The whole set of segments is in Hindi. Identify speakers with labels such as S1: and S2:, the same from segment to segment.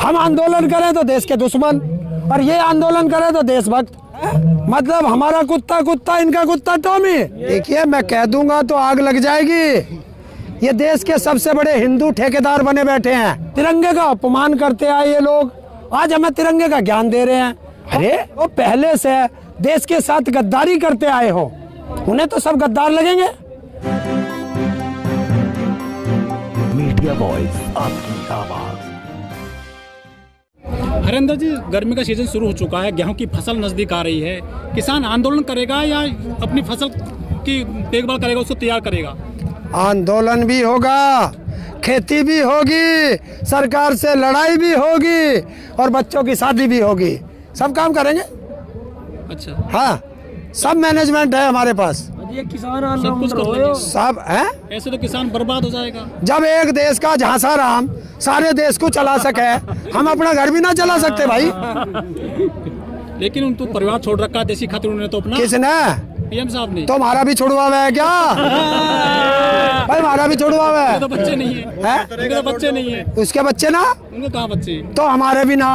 S1: हम आंदोलन करें तो देश के दुश्मन, और ये आंदोलन करें तो देशभक्त। मतलब हमारा कुत्ता कुत्ता, इनका कुत्ता टॉमी। देखिए, मैं कह दूंगा तो आग लग जाएगी। ये देश के सबसे बड़े हिंदू ठेकेदार बने बैठे हैं। तिरंगे का अपमान करते आए ये लोग, आज हमें तिरंगे का ज्ञान दे रहे हैं। अरे वो पहले से देश के साथ गद्दारी करते आए हो, उन्हें तो सब गद्दार लगेंगे।
S2: मीडिया वॉइस, आपकी आवाज।
S3: हरेंद्र जी, गर्मी का सीजन शुरू हो चुका है, गेहूं की फसल नजदीक आ रही है। किसान आंदोलन करेगा या अपनी फसल की देखभाल करेगा, उसको तैयार करेगा?
S1: आंदोलन भी होगा, खेती भी होगी, सरकार से लड़ाई भी होगी, और बच्चों की शादी भी होगी। सब काम करेंगे।
S3: अच्छा,
S1: हाँ, सब मैनेजमेंट है हमारे पास।
S3: ये किसान सब कुछ कर लेंगे।
S1: सब है।
S3: ऐसे तो किसान बर्बाद हो जाएगा।
S1: जब एक देश का झांसा राम सारे देश को चला सके, हम अपना घर भी ना चला सकते भाई।
S3: लेकिन उन तो परिवार छोड़ रखा है देसी खातिर, उन्होंने तो अपना।
S1: किसने?
S3: पीएम साहब ने।
S1: तो हमारा भी छुड़वा हुआ है क्या? भाई हमारा भी छुड़वा हुआ है।
S3: तो बच्चे नहीं है, उनके तो बच्चे नहीं है।
S1: उसके बच्चे ना,
S3: उनके कहाँ बच्चे?
S1: तो हमारे भी ना।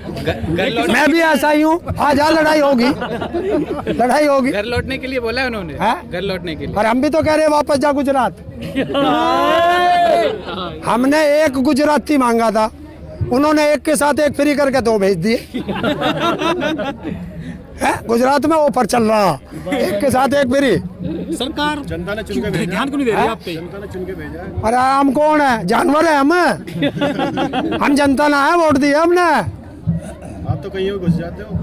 S1: मैं भी ऐसा ही हूँ। आज लड़ाई होगी, लड़ाई होगी।
S4: घर लौटने के लिए बोला है उन्होंने, घर लौटने के लिए।
S1: और हम भी तो कह रहे हैं वापस जा गुजरात। हमने एक गुजराती मांगा था, उन्होंने एक के साथ एक फ्री करके 2 भेज दिए। गुजरात में ऑफर चल रहा, एक के साथ एक फ्री।
S3: सरकार जनता ने चुन के भेजा, ध्यान क्यों नहीं दे रही आप पे?
S4: जनता ने चुन के भेजा।
S1: अरे हम कौन है? जानवर है हम जनता ना है, वोट दिया हमने।
S4: आप तो कहीं भी घुस जाते हो,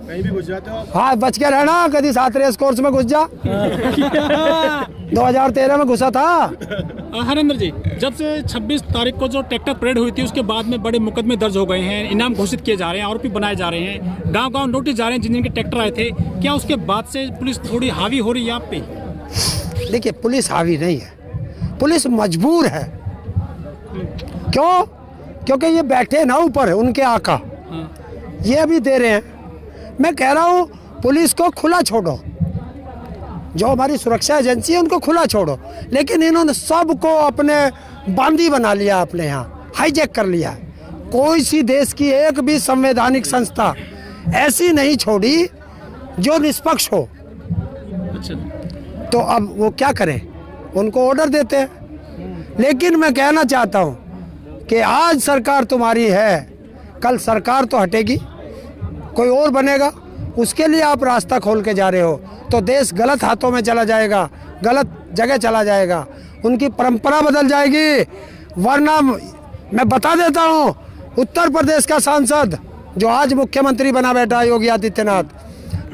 S4: कहीं भी घुस जाते हो।
S1: हाँ, बच के रहना, कभी 7 रेस कोर्स में घुस जा। 2013 में घुसा था।
S3: हरेंद्र जी, जब से 26 तारीख को जो ट्रैक्टर परेड हुई थी, उसके बाद में बड़े मुकदमे दर्ज हो गए हैं, इनाम घोषित किए जा रहे हैं, आरोपी बनाए जा रहे हैं, गांव-गांव नोटिस जा रहे हैं जिन जिनके ट्रैक्टर आए थे। क्या उसके बाद से पुलिस थोड़ी हावी हो रही है आप पे?
S1: देखिए, पुलिस हावी नहीं है, पुलिस मजबूर है। क्यों? क्योंकि ये बैठे ना ऊपर, उनके आका ये अभी दे रहे हैं। मैं कह रहा हूँ पुलिस को खुला छोड़ो, जो हमारी सुरक्षा एजेंसी है उनको खुला छोड़ो, लेकिन इन्होंने सबको अपने बांदी बना लिया, अपने यहाँ हाईजैक कर लिया। कोई सी देश की एक भी संवैधानिक संस्था ऐसी नहीं छोड़ी जो निष्पक्ष हो।
S3: अच्छा,
S1: तो अब वो क्या करें? उनको ऑर्डर देते हैं। लेकिन मैं कहना चाहता हूँ कि आज सरकार तुम्हारी है, कल सरकार तो हटेगी, कोई और बनेगा। उसके लिए आप रास्ता खोल के जा रहे हो तो देश गलत हाथों में चला जाएगा, गलत जगह चला जाएगा, उनकी परंपरा बदल जाएगी। वरना मैं बता देता हूँ, उत्तर प्रदेश का सांसद जो आज मुख्यमंत्री बना बैठा है योगी आदित्यनाथ,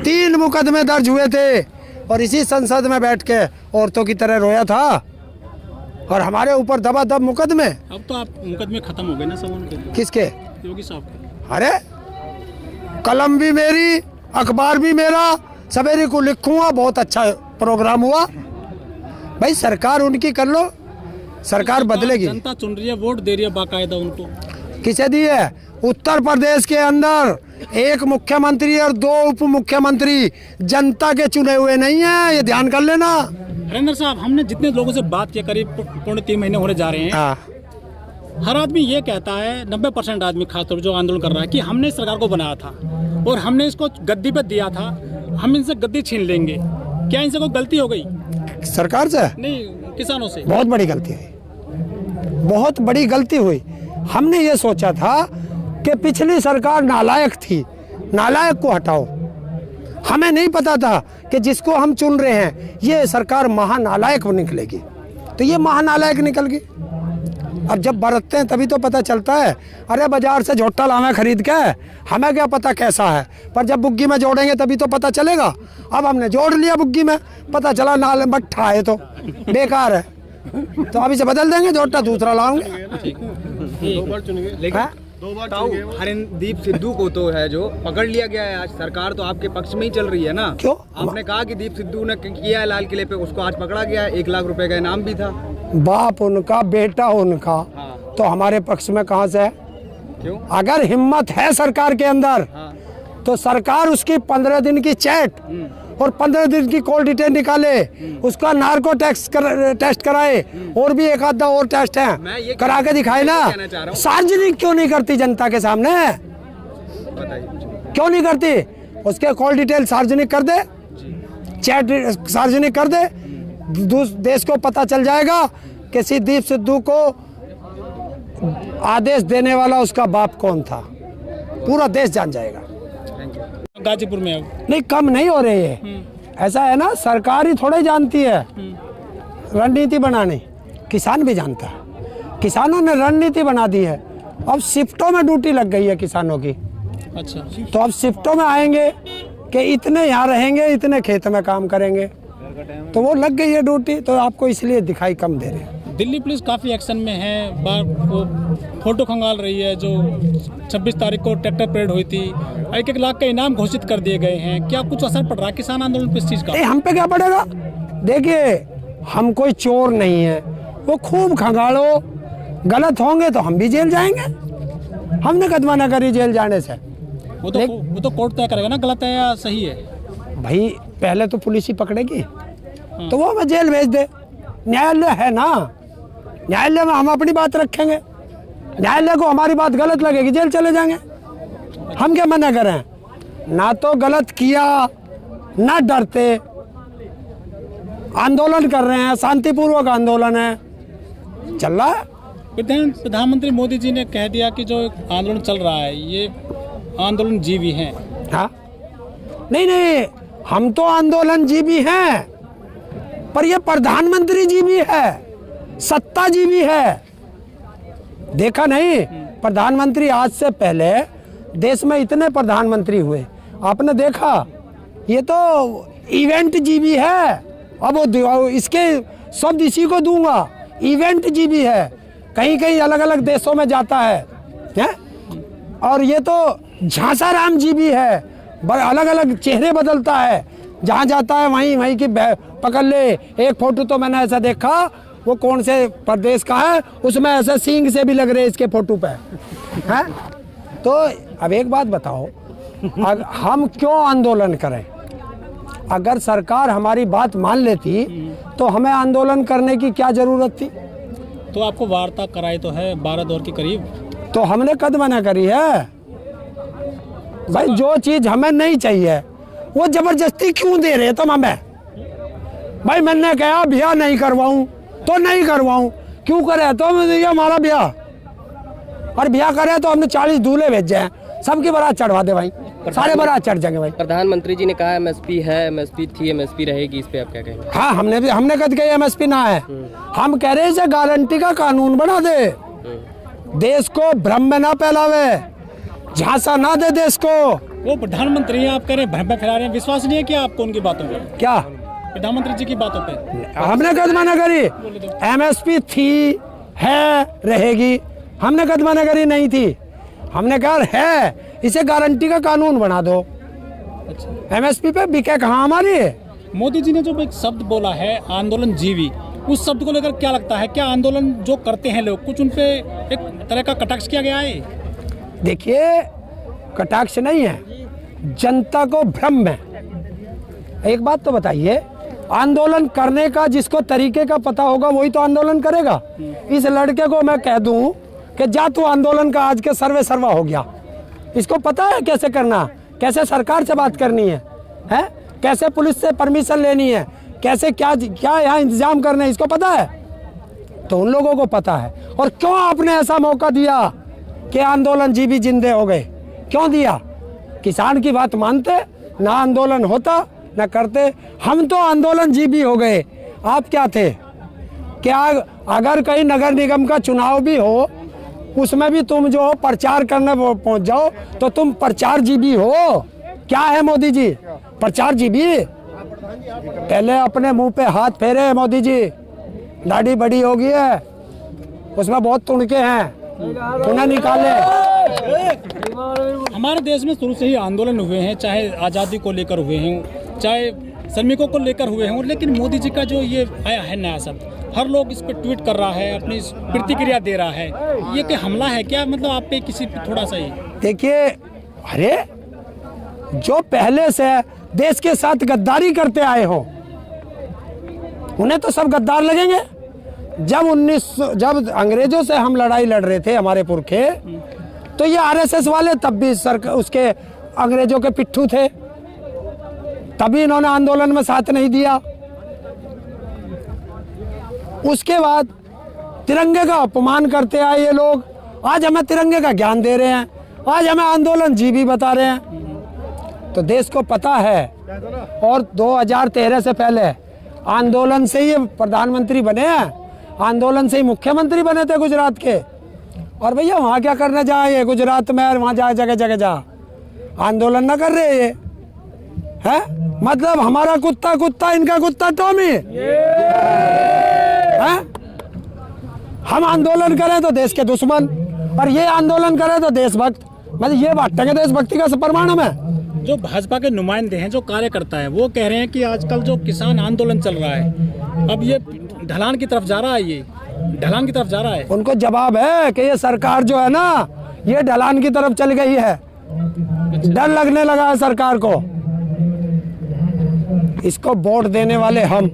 S1: 3 मुकदमे दर्ज हुए थे, और इसी संसद में बैठ के औरतों की तरह रोया था, और हमारे ऊपर दबादब मुकदमे।
S3: अब तो आप मुकदमे खत्म हो गए ना सब उनके?
S1: किसके?
S3: योगी साहब के।
S1: अरे कलम भी मेरी, अखबार भी मेरा, सवेरे को लिखूंगा। बहुत अच्छा प्रोग्राम हुआ भाई, सरकार उनकी कर लो, सरकार बदलेगी।
S3: जनता चुन रही है, वोट दे रही है बाकायदा उनको।
S1: किसे दी है? उत्तर प्रदेश के अंदर 1 मुख्यमंत्री और 2 उप मुख्यमंत्री जनता के चुने हुए नहीं है, ये ध्यान कर लेना।
S3: हरेंद्र साहब, हमने जितने लोगों से बात किया, करीब 3.5 महीने होने जा रहे हैं, हर आदमी ये कहता है, 90% आदमी खासतौर जो आंदोलन कर रहा है, कि हमने सरकार को बनाया था और हमने इसको गद्दी पे दिया था, हम इनसे गद्दी छीन लेंगे। क्या इनसे कोई गलती हो गई?
S1: सरकार से
S3: नहीं, किसानों से।
S1: बहुत बड़ी गलती हुई, बहुत बड़ी गलती हुई। हमने ये सोचा था कि पिछली सरकार नालायक थी, नालायक को हटाओ। हमें नहीं पता था कि जिसको हम चुन रहे हैं ये सरकार महानालायक निकलेगी, तो ये महानालायक निकल गई। अब जब बरतते हैं तभी तो पता चलता है। अरे बाजार से झोटा लावे खरीद के, हमें क्या पता कैसा है, पर जब बुग्गी में जोड़ेंगे तभी तो पता चलेगा। अब हमने जोड़ लिया बुग्गी में, पता चला नाल मट्ठा है तो बेकार है, तो अभी से बदल देंगे, झोटा दूसरा लाएंगे।
S4: 2 बार चुन गए, लेकिन 2 बार चुन गए। हरदीप सिद्धू को तो है जो पकड़ लिया गया है, आज सरकार तो आपके पक्ष में ही चल रही है ना।
S1: क्यों?
S4: आपने कहा कि दीप सिद्धू ने किया है लाल किले पे, उसको आज पकड़ा गया है, 1 लाख रुपए का इनाम भी था।
S1: बाप उनका, बेटा उनका, तो हमारे पक्ष में कहाँ से है?
S4: क्यों?
S1: अगर हिम्मत है सरकार के अंदर, तो सरकार उसकी 15 दिन की चैट और 15 दिन की कोल्ड डिटेन निकाले, उसका नार्को टेस्ट कराए, और भी एक आधा और टेस्ट है करा के दिखाए ना। सार्वजनिक क्यों नहीं करती जनता के सामने, क्यों नहीं करती? उसके कॉल डिटेल सार्वजनिक कर दे, चैट सार्वजनिक कर दे, देश को पता चल जाएगा कि सिद्दीप सिद्धू को आदेश देने वाला उसका बाप कौन था, पूरा देश जान जाएगा।
S3: गाजीपुर में अब
S1: नहीं, कम नहीं हो रही है। ऐसा है ना, सरकार ही थोड़े जानती है रणनीति बनाने, किसान भी जानता है। किसानों ने रणनीति बना दी है, अब शिफ्टों में ड्यूटी लग गई है किसानों की।
S3: अच्छा,
S1: तो अब शिफ्टों में आएंगे कि इतने यहाँ रहेंगे, इतने खेत में काम करेंगे, तो वो लग गई है ड्यूटी, तो आपको इसलिए दिखाई कम दे रहे हैं।
S3: दिल्ली पुलिस काफ़ी एक्शन में है, बार वो फोटो खंगाल रही है। जो 26 तारीख को ट्रैक्टर परेड हुई थी, 1-1 लाख का इनाम घोषित कर दिए गए हैं। क्या कुछ असर पड़ रहा है किसान आंदोलन पे इस चीज़ का?
S1: हम पे क्या पड़ेगा? देखिए, हम कोई चोर नहीं है, वो खूब खंगालो, गलत होंगे तो हम भी जेल जाएंगे। हमने कदमा न करी जेल जाने से।
S3: वो तो कोर्ट तय करेगा ना गलत है या सही है।
S1: भाई पहले तो पुलिस ही पकड़ेगी, तो वो हमें जेल भेज दे। न्यायालय है ना, न्यायालय में हम अपनी बात रखेंगे, न्यायालय को हमारी बात गलत लगेगी, जेल चले जाएंगे। हम क्या मना करें? ना तो गलत किया, ना डरते, आंदोलन कर रहे हैं, शांतिपूर्वक आंदोलन है, चल रहा है।
S3: प्रधानमंत्री मोदी जी ने कह दिया कि जो आंदोलन चल रहा है ये आंदोलन जीवी हैं।
S1: हाँ, नहीं, हम तो आंदोलन जीवी हैं, पर ये प्रधानमंत्री जी भी है, सत्ता जी भी है। देखा नहीं, प्रधानमंत्री आज से पहले देश में इतने प्रधानमंत्री हुए, आपने देखा? ये तो इवेंट जी भी है। अब वो इसके शब्द इसी को दूंगा, इवेंट जी भी है, कहीं कहीं अलग अलग देशों में जाता है? और ये तो झांसा राम जी भी है, अलग अलग चेहरे बदलता है, जहाँ जाता है वहीं की पकड़ ले। एक फोटो तो मैंने ऐसा देखा, वो कौन से प्रदेश का है, उसमें ऐसे सींग से भी लग रहे इसके फोटो पे हैं। तो अब एक बात बताओ, हम क्यों आंदोलन करें? अगर सरकार हमारी बात मान लेती तो हमें आंदोलन करने की क्या जरूरत थी?
S3: तो आपको वार्ता कराई तो है 12 दौर के करीब,
S1: तो हमने कद मना करी है। भाई जो चीज हमें नहीं चाहिए वो जबरदस्ती क्यों दे रहे तुम हमें? भाई मैंने कहा ब्याह नहीं करवाऊं तो नहीं करवाऊं, क्यों करे? तो ये हमारा ब्याह, और ब्याह करे तो हमने 40 दूल्हे भेजे हैं, सबकी बारात चढ़वा दे भाई, सारे बारात चढ़ जाएंगे भाई।
S5: प्रधानमंत्री जी ने कहा एमएसपी है, एमएसपी थी, एमएसपी रहेगी, इस पे आप क्या कहेंगे?
S1: हाँ, हमने कद कही एमएसपी ना है, हम कह रहे इसे गारंटी का कानून बना दे, देश को भ्रम में ना फैलावे, झांसा ना दे देश को।
S3: वो प्रधानमंत्री हैं, आप कह रहे हैं भ्रम में फैला रहे हैं, विश्वास नहीं है क्या आपको उनकी बातों पे?
S1: क्या
S3: प्रधानमंत्री जी की बातों पे?
S1: हमने कद मना करी, एमएसपी थी, है, रहेगी, हमने कद मना करी नहीं थी, हमने कहा है, इसे गारंटी का कानून बना दो।
S3: अच्छा,
S1: एमएसपी पे बिके कहाँ हमारी?
S3: मोदी जी ने जो एक शब्द बोला है आंदोलन जीवी, उस शब्द को लेकर क्या लगता है, क्या आंदोलन जो करते हैं लोग, कुछ उन पे एक तरह का कटाक्ष किया गया है?
S1: देखिए, कटाक्ष नहीं है, जनता को भ्रम में। एक बात तो बताइए, आंदोलन करने का जिसको तरीके का पता होगा वही तो आंदोलन करेगा। इस लड़के को मैं कह दूं कि जा तू आंदोलन का आज के सर्वा हो गया, इसको पता है कैसे करना, कैसे सरकार से बात करनी है, कैसे पुलिस से परमिशन लेनी है, कैसे क्या यहाँ इंतजाम करने, इसको पता है। तो उन लोगों को पता है। और क्यों आपने ऐसा मौका दिया कि आंदोलन जीवी जिंदे हो गए? क्यों दिया? किसान की बात मानते ना, आंदोलन होता ना करते। हम तो आंदोलन जीवी हो गए। आप क्या थे? क्या अगर कहीं नगर निगम का चुनाव भी हो, उसमें भी तुम जो प्रचार करने पहुंच जाओ तो तुम प्रचार जीवी हो। क्या है मोदी जी? प्रचार जीवी? पहले अपने मुंह पे हाथ फेरे मोदी जी, दाढ़ी बड़ी हो गई है, उसमें बहुत तुणके हैं, तुने निकाले।
S3: हमारे देश में शुरू से ही आंदोलन हुए हैं, चाहे आज़ादी को लेकर हुए हैं, चाहे श्रमिकों को लेकर हुए हों, लेकिन मोदी जी का जो ये आया है नया शब्द, हर लोग इस पर ट्वीट कर रहा है, अपनी प्रतिक्रिया दे रहा है, ये क्या हमला है क्या? मतलब आप पे किसी पे थोड़ा सा ही
S1: देखिए, अरे जो पहले से देश के साथ गद्दारी करते आए हो, उन्हें तो सब गद्दार लगेंगे। जब अंग्रेजों से हम लड़ाई लड़ रहे थे हमारे पुरखे, तो ये आरएसएस वाले तब भी उसके अंग्रेजों के पिट्ठू थे, तभी इन्होंने आंदोलन में साथ नहीं दिया। उसके बाद तिरंगे का अपमान करते आए ये लोग, आज हमें तिरंगे का ज्ञान दे रहे हैं, आज हमें आंदोलन जीवी बता रहे हैं। तो देश को पता है, और 2013 से पहले आंदोलन से ही प्रधानमंत्री बने हैं, आंदोलन से ही मुख्यमंत्री बने थे गुजरात के। और भैया वहाँ क्या करने जाए, गुजरात में वहाँ जाए जगह जगह जा, आंदोलन ना कर रहे ये है। मतलब हमारा कुत्ता कुत्ता, इनका कुत्ता टॉमी है। हम आंदोलन करें तो देश के दुश्मन, और ये आंदोलन करें तो देशभक्त। मतलब ये बांटेंगे देशभक्ति का प्रमाण हमें।
S3: जो भाजपा के नुमाइंदे हैं, जो कार्यकर्ता है, वो कह रहे हैं कि आजकल जो किसान आंदोलन चल रहा है, अब ये ढलान की तरफ जा रहा है, ये ढलान की तरफ जा रहा है।
S1: उनको जवाब है कि ये सरकार जो है ना, ये ढलान की तरफ चल गई है, डर लगने लगा है सरकार को। इसको वोट देने वाले हम,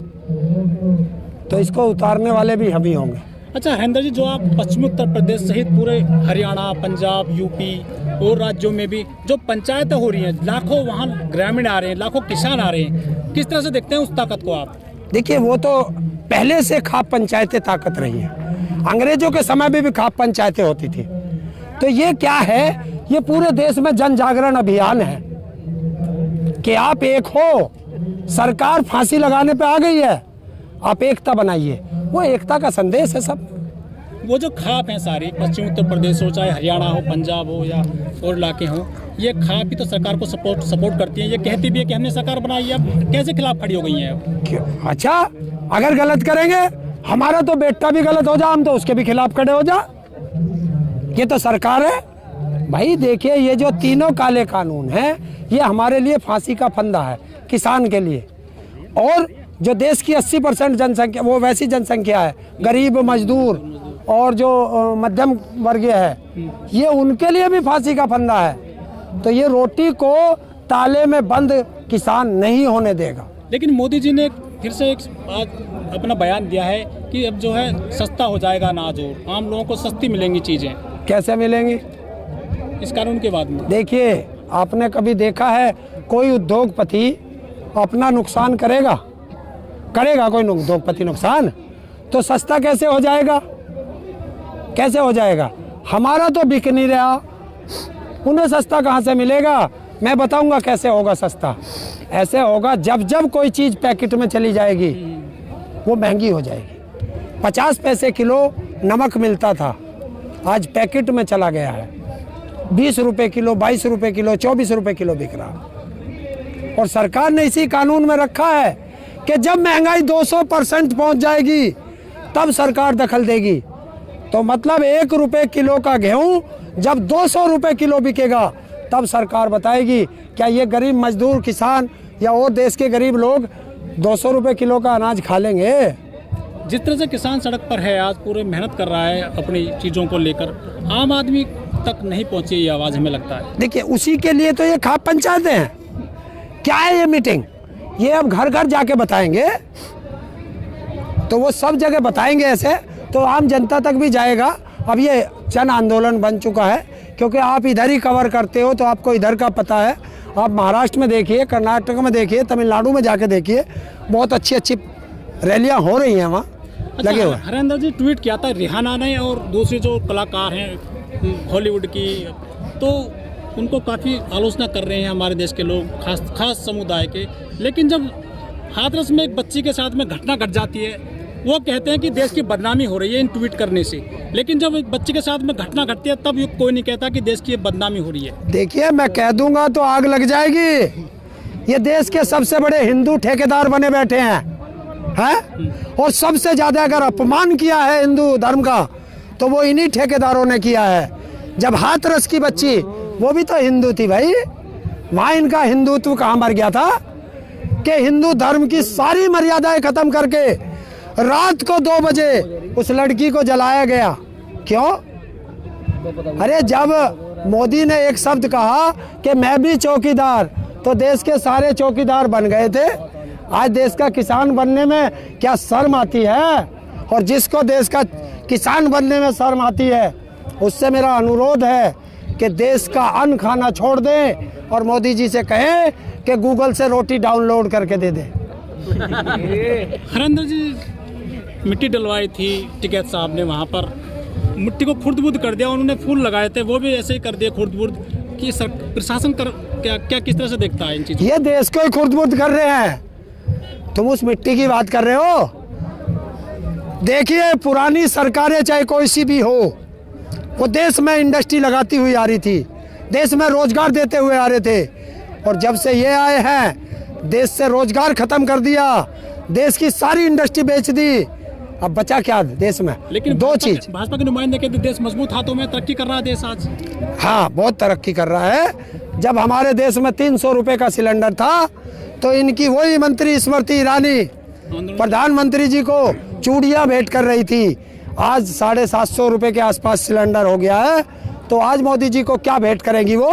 S1: तो इसको उतारने वाले भी हम ही होंगे।
S3: अच्छा हरेंद्र जी, जो आप पश्चिमी उत्तर प्रदेश सहित पूरे हरियाणा, पंजाब, यूपी और राज्यों में भी जो पंचायतें हो रही हैं, लाखों वहाँ ग्रामीण आ रहे हैं, लाखों किसान आ रहे हैं, किस तरह से देखते हैं उस ताकत को आप?
S1: देखिए, वो तो पहले से खाप पंचायतें ताकत रही हैं, अंग्रेजों के समय में भी खाप पंचायतें होती थी। तो ये क्या है, ये पूरे देश में जन जागरण अभियान है कि आप एक हो। सरकार फांसी लगाने पे आ गई है, आप एकता बनाइए, वो एकता का संदेश है सब।
S3: वो जो खाप हैं सारी, पश्चिमी उत्तर प्रदेश हो, चाहे हरियाणा हो, पंजाब हो या और इलाके हों, ये खाप ही तो सरकार को सपोर्ट करती है। ये कहती भी है कि हमने सरकार बनाई है, अब कैसे खिलाफ खड़ी हो गई हैं?
S1: अच्छा, अगर गलत करेंगे, हमारा तो बेटा भी गलत हो जा, हम तो उसके भी खिलाफ खड़े हो जा। ये तो सरकार है भाई। देखिए, ये जो तीनों काले कानून हैं, ये हमारे लिए फांसी का फंदा है किसान के लिए। और जो देश की 80% जनसंख्या, वो वैसी जनसंख्या है, गरीब, मजदूर और जो मध्यम वर्गीय है, ये उनके लिए भी फांसी का फंदा है। तो ये रोटी को ताले में बंद किसान नहीं होने देगा।
S3: लेकिन मोदी जी ने फिर से एक अपना बयान दिया है कि अब जो है सस्ता हो जाएगा अनाज, और आम लोगों को सस्ती मिलेंगी चीज़ें। कैसे
S1: मिलेंगी
S3: इस कानून के बाद में?
S1: देखिए, आपने कभी देखा है कोई उद्योगपति अपना नुकसान करेगा कोई उद्योगपति नुकसान? तो सस्ता कैसे हो जाएगा? कैसे हो जाएगा? हमारा तो बिक नहीं रहा, उन्हें सस्ता कहाँ से मिलेगा? मैं बताऊंगा कैसे होगा सस्ता। ऐसे होगा, जब कोई चीज़ पैकेट में चली जाएगी वो महंगी हो जाएगी। 50 पैसे किलो नमक मिलता था, आज पैकेट में चला गया है 20 रुपये किलो, 22 रुपये किलो, 24 रुपये किलो बिक रहा। और सरकार ने इसी कानून में रखा है कि जब महंगाई 200% पहुंच जाएगी तब सरकार दखल देगी। तो मतलब 1 रुपये किलो का गेहूं जब 200 रुपये किलो बिकेगा, तब सरकार बताएगी क्या ये गरीब मजदूर, किसान या और देश के गरीब लोग 200 रुपये किलो का अनाज खा लेंगे?
S3: जिस तरह से किसान सड़क पर है, आज पूरे मेहनत कर रहा है अपनी चीज़ों को लेकर, आम आदमी तक नहीं पहुंची ये आवाज़, हमें लगता है।
S1: देखिए, उसी के लिए तो ये खाप पंचायतें हैं। क्या है ये मीटिंग? ये अब घर घर जाके बताएंगे, तो वो सब जगह बताएंगे ऐसे, तो आम जनता तक भी जाएगा। अब ये जन आंदोलन बन चुका है, क्योंकि आप इधर ही कवर करते हो तो आपको इधर का पता है। आप महाराष्ट्र में देखिए, कर्नाटक में देखिए, तमिलनाडु में जाके देखिए, बहुत अच्छी अच्छी रैलियां हो रही हैं वहाँ।
S3: अच्छा,
S1: लगे हुए।
S3: हरेंद्र जी ट्वीट किया था रिहाना ने, और दूसरे जो कलाकार हैं हॉलीवुड की, तो उनको काफ़ी आलोचना कर रहे हैं हमारे देश के लोग, खास समुदाय के। लेकिन जब हाथरस में एक बच्ची के साथ में घटना घट जाती है, वो कहते हैं कि देश की बदनामी हो रही है इन ट्वीट करने से। लेकिन जब एक बच्चे के साथ में घटना घटती है, तब ये कोई नहीं कहता कि देश की बदनामी हो रही है।
S1: देखिए, मैं कह दूंगा तो आग लग जाएगी। ये देश के सबसे बड़े हिंदू ठेकेदार बने बैठे हैं और सबसे ज्यादा अगर अपमान किया है हिंदू धर्म का, तो वो इन्हीं ठेकेदारों ने किया है। जब हाथरस की बच्ची, वो भी तो हिंदू थी भाई, वहाँ इनका हिंदुत्व कहाँ मर गया था कि हिंदू धर्म की सारी मर्यादाएं खत्म करके रात को 2 बजे उस लड़की को जलाया गया। क्यों? अरे जब मोदी ने एक शब्द कहा कि मैं भी चौकीदार, तो तो देश के सारे चौकीदार बन गए थे। आज देश का किसान बनने में क्या शर्म आती है? और जिसको देश का किसान बनने में शर्म आती है उससे मेरा अनुरोध है कि देश का अन्न खाना छोड़ दें और मोदी जी से कहें कि गूगल से रोटी डाउनलोड करके दे दें।
S3: हरेंद्र जी, मिट्टी डलवाई थी टिकैत साहब ने, वहाँ पर मिट्टी को खुर्द-बुर्द कर दिया। उन्होंने फूल लगाए थे, वो भी ऐसे ही कर दिए खुर्द-बुर्द। कि प्रशासन क्या किस तरह से देखता है इन चीज़ों?
S1: ये देश को ही खुर्द-बुर्द कर रहे हैं। तुम उस मिट्टी की बात कर रहे हो? देखिए, पुरानी सरकारें चाहे कोई सी भी हो, वो देश में इंडस्ट्री लगाती हुई आ रही थी, देश में रोजगार देते हुए आ रहे थे। और जब से ये आए हैं, देश से रोजगार खत्म कर दिया, देश की सारी इंडस्ट्री बेच दी। अब बचा क्या देश में?
S3: लेकिन
S1: दो चीज।
S3: भाजपा के नुमाइंदे कहते देश मजबूत हाथों में तरक्की कर रहा है देश आज।
S1: हाँ, बहुत तरक्की कर रहा है। जब हमारे देश में 300 रुपए का सिलेंडर था तो इनकी वही मंत्री स्मृति ईरानी प्रधानमंत्री जी को चूड़ियाँ भेंट कर रही थी। आज 750 रुपए के आसपास सिलेंडर हो गया है। तो आज मोदी जी को क्या भेंट करेंगी वो?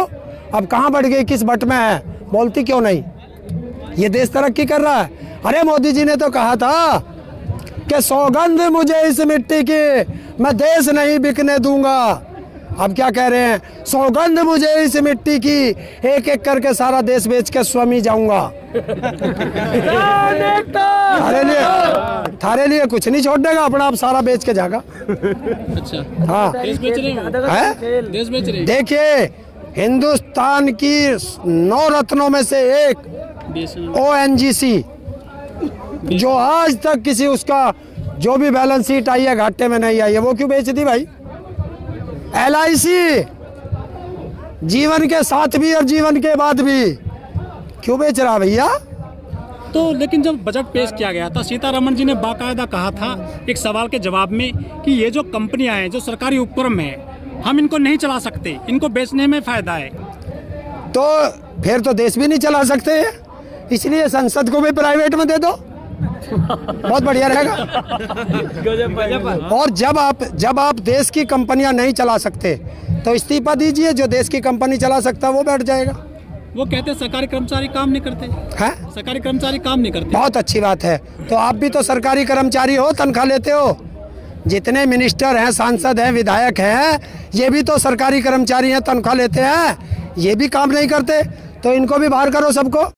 S1: अब कहाँ बढ़ गई, किस बट में है, बोलती क्यों नहीं? ये देश तरक्की कर रहा है। अरे मोदी जी ने तो कहा था कि सौगंध मुझे इस मिट्टी की, मैं देश नहीं बिकने दूंगा। अब क्या कह रहे हैं? सौगंध मुझे इस मिट्टी की, एक एक करके सारा देश बेच के स्वामी जाऊंगा। थारे लिए कुछ नहीं छोड़ देगा, अपना आप सारा बेच के जाएगा।
S3: अच्छा,
S1: हाँ,
S3: देश बेच रहे हैं, देश बेच रहे हैं।
S1: देखिए, हिंदुस्तान की 9 रत्नों में से एक ONGC, जो आज तक किसी उसका जो भी बैलेंस शीट आई है घाटे में नहीं आई है, वो क्यों बेच दी भाई? LIC जीवन के साथ भी और जीवन के बाद भी क्यों बेच रहा भैया?
S3: तो लेकिन जब बजट पेश किया गया था, सीतारमण जी ने बाकायदा कहा था एक सवाल के जवाब में कि ये जो कंपनियां हैं, जो सरकारी उपक्रम हैं, हम इनको नहीं चला सकते, इनको बेचने में फायदा है।
S1: तो फिर तो देश भी नहीं चला सकते, इसलिए संसद को भी प्राइवेट में दे दो, बहुत बढ़िया रहेगा। और जब आप देश की कंपनियां नहीं चला सकते तो इस्तीफा दीजिए, जो देश की कंपनी चला सकता है वो बैठ जाएगा।
S3: वो कहते हैं सरकारी कर्मचारी काम नहीं करते हैं, सरकारी कर्मचारी काम नहीं करते।
S1: बहुत अच्छी बात है। तो आप भी तो सरकारी कर्मचारी हो, तनख्वाह लेते हो। जितने मिनिस्टर हैं, सांसद हैं, विधायक हैं, ये भी तो सरकारी कर्मचारी हैं, तनख्वाह लेते हैं, ये भी काम नहीं करते। तो इनको भी बाहर करो सबको।